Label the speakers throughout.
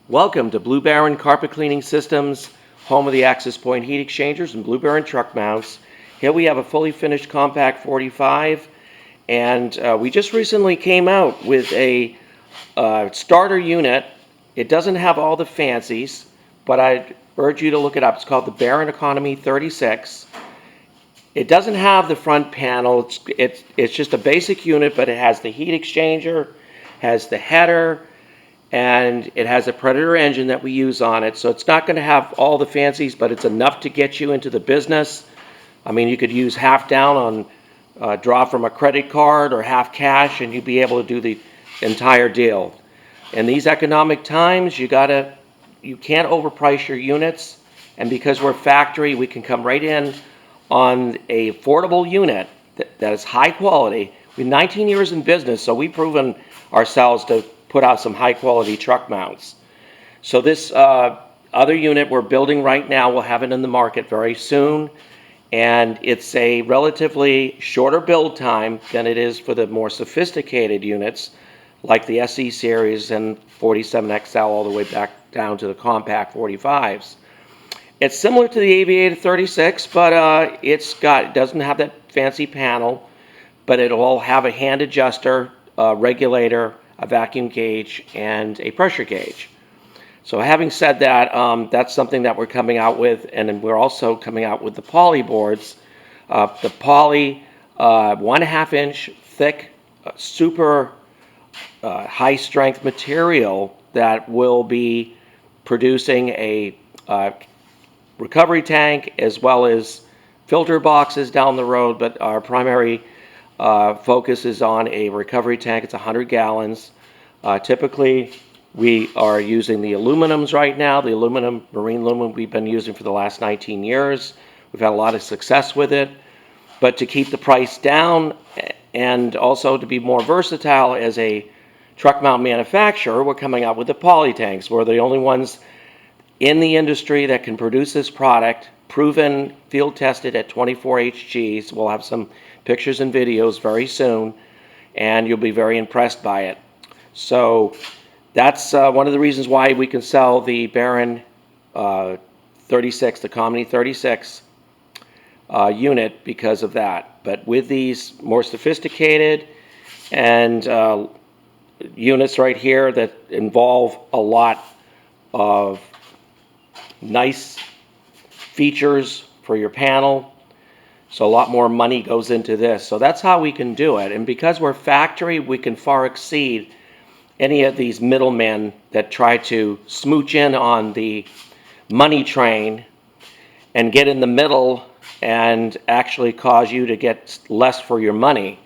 Speaker 1: Welcome to Blue Baron Carpet Cleaning Systems, home of the Access Point heat exchangers and Blue Baron truck mounts. Here we have a fully finished compact 45, and we just recently came out with a starter unit. It doesn't have all the fancies, but I urge you to look it up. It's called the Baron Economy 36. It doesn't have the front panel. It's just a basic unit, but it has the heat exchanger, has the header, and it has a Predator engine that we use on it. So it's not going to have all the fancies, but it's enough to get you into the business. I mean, you could use half down on draw from a credit card or half cash, and you'd be able to do the entire deal. In these economic times, you can't overprice your units, and because we're factory, we can come right in on a affordable unit that is high quality. We're 19 years in business, so we've proven ourselves to put out some high quality truck mounts. So this other unit we're building right now, we'll have it in the market very soon, and it's a relatively shorter build time than it is for the more sophisticated units like the SE series and 47XL all the way back down to the compact 45s. It's similar to the Aviator 36, but it doesn't have that fancy panel, but it'll have a hand adjuster, regulator, a vacuum gauge, and a pressure gauge. So having said that, that's something that we're coming out with, and then we're also coming out with the poly boards. The poly 1.5 inch thick, super high strength material that will be producing a recovery tank as well as filter boxes down the road, but our primary focus is on a recovery tank. It's 100 gallons. Typically, we are using the aluminums right now. The aluminum, marine aluminum, we've been using for the last 19 years. We've had a lot of success with it. But to keep the price down and also to be more versatile as a truck mount manufacturer, we're coming out with the poly tanks. We're the only ones in the industry that can produce this product, proven, field tested at 24 HGs. We'll have some pictures and videos very soon, and you'll be very impressed by it. So that's one of the reasons why we can sell the Baron 36, the Economy 36 unit, because of that. But with these more sophisticated and units right here that involve a lot of nice features for your panel, so a lot more money goes into this. So that's how we can do it. And because we're factory, we can far exceed any of these middlemen that try to smooch in on the money train and get in the middle and actually cause you to get less for your money.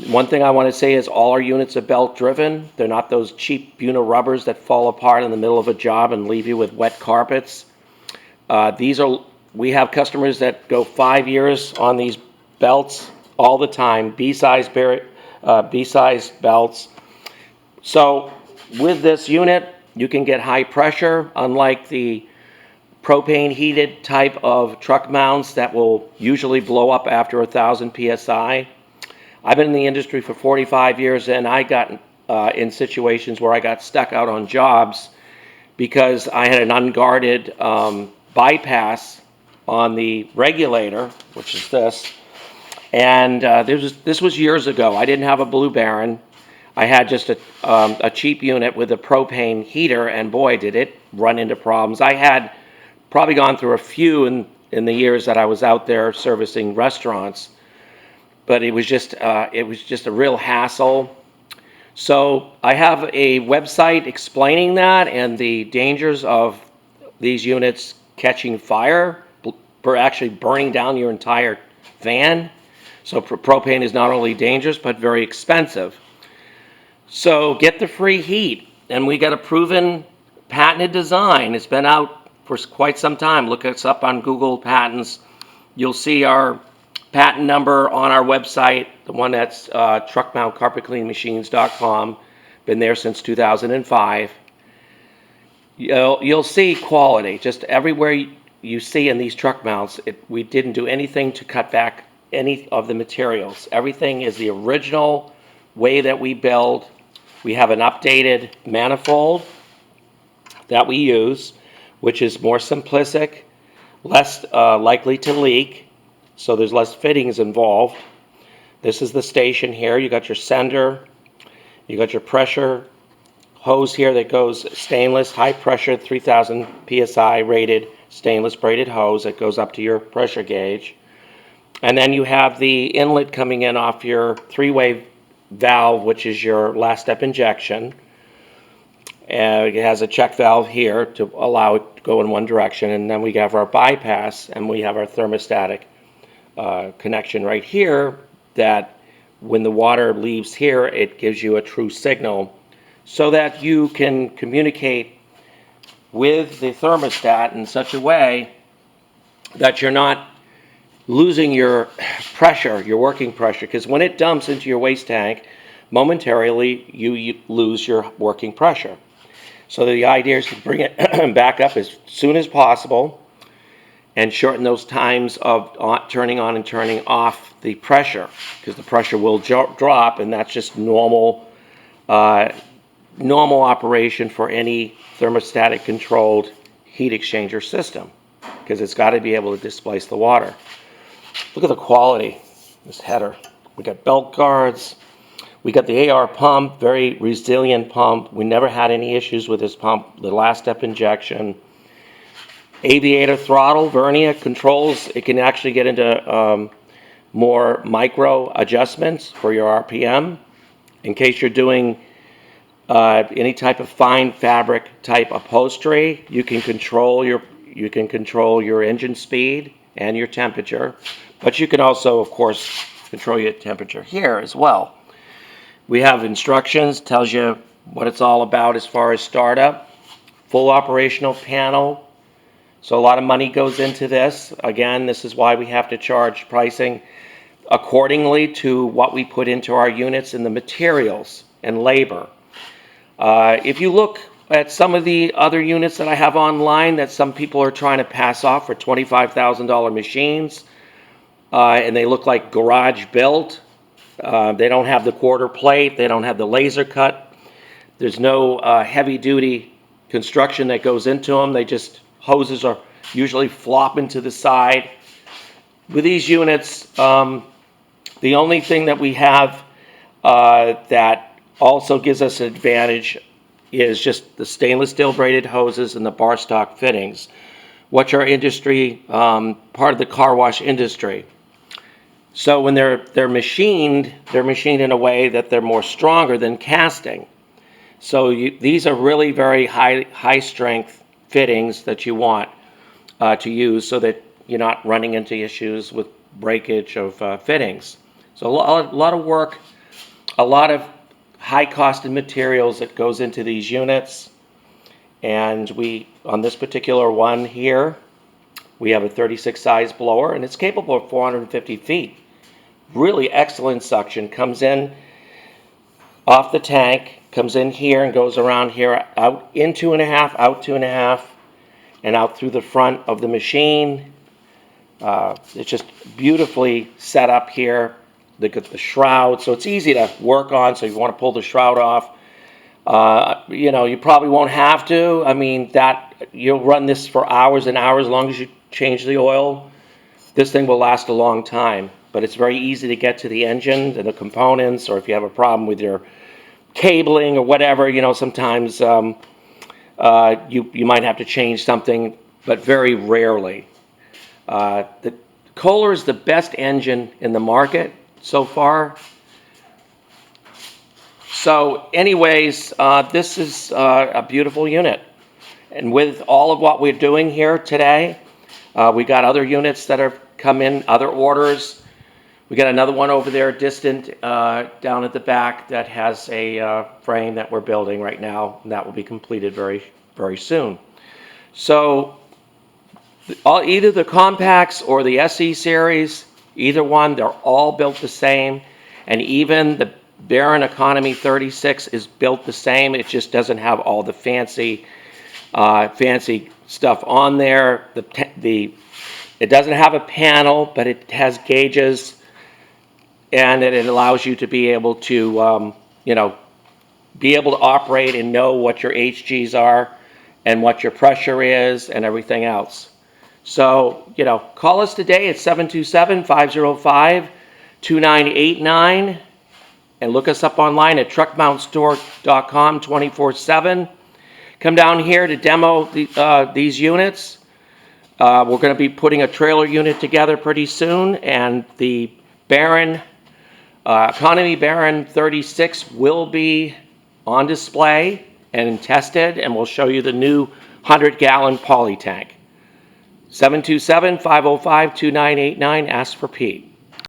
Speaker 1: One thing I want to say is all our units are belt driven. They're not those cheap rubbers that fall apart in the middle of a job and leave you with wet carpets. We have customers that go 5 years on these belts all the time, B-size belts. So with this unit, you can get high pressure, unlike the propane heated type of truck mounts that will usually blow up after 1,000 PSI. I've been in the industry for 45 years, and I got in situations where I got stuck out on jobs because I had an unguarded bypass on the regulator, which is this, and this was years ago. I didn't have a Blue Baron. I had just a cheap unit with a propane heater, and boy, did it run into problems. I had probably gone through a few in the years that I was out there servicing restaurants, but it was just a real hassle. So I have a website explaining that and the dangers of these units catching fire, for actually burning down your entire van. So propane is not only dangerous, but very expensive. So get the free heat. And we got a proven patented design. It's been out for quite some time. Look us up on Google Patents. You'll see our patent number on our website, the one that's truckmountcarpetcleanmachines.com. Been there since 2005. You'll see quality just everywhere you see in these truck mounts. We didn't do anything to cut back any of the materials. Everything is the original way that we build. We have an updated manifold. that we use, which is more simplistic, less likely to leak, so there's less fittings involved. This is the station here. You got your sender, you got your pressure hose here that goes stainless, high pressure, 3000 psi rated stainless braided hose that goes up to your pressure gauge. And then you have the inlet coming in off your three-way valve, which is your last step injection. It has a check valve here to allow it to go in one direction, and then we have our bypass, and we have our thermostatic connection right here that when the water leaves here, it gives you a true signal so that you can communicate with the thermostat in such a way that you're not losing your pressure, your working pressure, because when it dumps into your waste tank, momentarily you lose your working pressure. So the idea is to bring it back up as soon as possible and shorten those times of turning on and turning off the pressure, because the pressure will drop, and that's just normal operation for any thermostatic controlled heat exchanger system, because it's got to be able to displace the water. Look at the quality, this header. We got belt guards. We got the AR pump, very resilient pump. We never had any issues with this pump. The last step injection. Aviator throttle, vernia controls. It can actually get into more micro adjustments for your RPM. In case you're doing any type of fine fabric type upholstery, you can control your engine speed and your temperature. But you can also, of course, control your temperature here as well. We have instructions, tells you what it's all about as far as startup. Full operational panel. So a lot of money goes into this. Again, this is why we have to charge pricing accordingly to what we put into our units and the materials and labor. If you look at some of the other units that I have online that some people are trying to pass off for $25,000 machines, and they look like garage built. They don't have the quarter plate. They don't have the laser cut. There's no heavy duty construction that goes into them. Hoses are usually flopping to the side. With these units, the only thing that we have that also gives us an advantage is just the stainless steel braided hoses and the bar stock fittings, which are industry, part of the car wash industry. So when they're machined in a way that they're more stronger than casting. So these are really very high strength fittings that you want to use so that you're not running into issues with breakage of fittings. So a lot of work, a lot of high costed materials that goes into these units. And on this particular one here, we have a 36 size blower, and it's capable of 450 feet. Really excellent suction. Comes in off the tank, comes in here and goes around here, out in 2.5, out 2.5, and out through the front of the machine. It's just beautifully set up here. Look at the shroud, so it's easy to work on. So if you want to pull the shroud off, you probably won't have to. I mean, you'll run this for hours and hours as long as you change the oil. This thing will last a long time, but it's very easy to get to the engine and the components, or if you have a problem with your cabling or whatever, sometimes you might have to change something, but very rarely. The Kohler is the best engine in the market so far. So anyways, this is a beautiful unit. And with all of what we're doing here today, we got other units that have come in, other orders. We got another one over there distant down at the back that has a frame that we're building right now, and that will be completed very, very soon. So either the compacts or the SE series, either one, they're all built the same. And even the Baron Economy 36 is built the same. It just doesn't have all the fancy stuff on there. It doesn't have a panel, but it has gauges, and it allows you to be able to operate and know what your HGs are and what your pressure is and everything else. So, call us today at 727-505-2989 and look us up online at truckmountstore.com 24/7. Come down here to demo these units. We're going to be putting a trailer unit together pretty soon, and the Economy Baron 36 will be on display and tested, and we'll show you the new 100-gallon poly tank. 727-505-2989, ask for Pete.